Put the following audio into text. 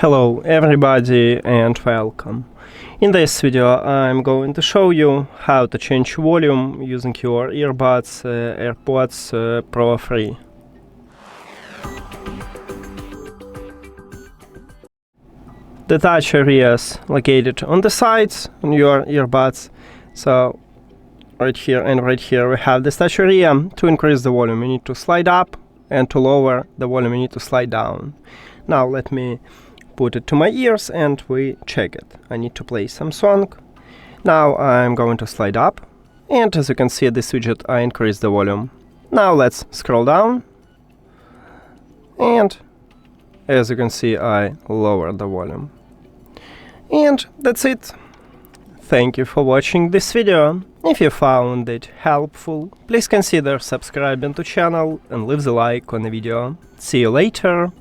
Hello everybody and welcome. In this video I'm going to show you how to change volume using your earbuds AirPods Pro 3. The touch area is located on the sides on your earbuds, so right here and right here we have this touch area. To increase the volume you need to slide up, and to lower the volume you need to slide down. Now let me put it to my ears and we check it. I need to play some song. Now I'm going to slide up, and as you can see at this widget I increase the volume. Now let's scroll down, and as you can see I lower the volume. And that's it. Thank you for watching this video. If you found it helpful, please consider subscribing to channel and leave the like on the video. See you later.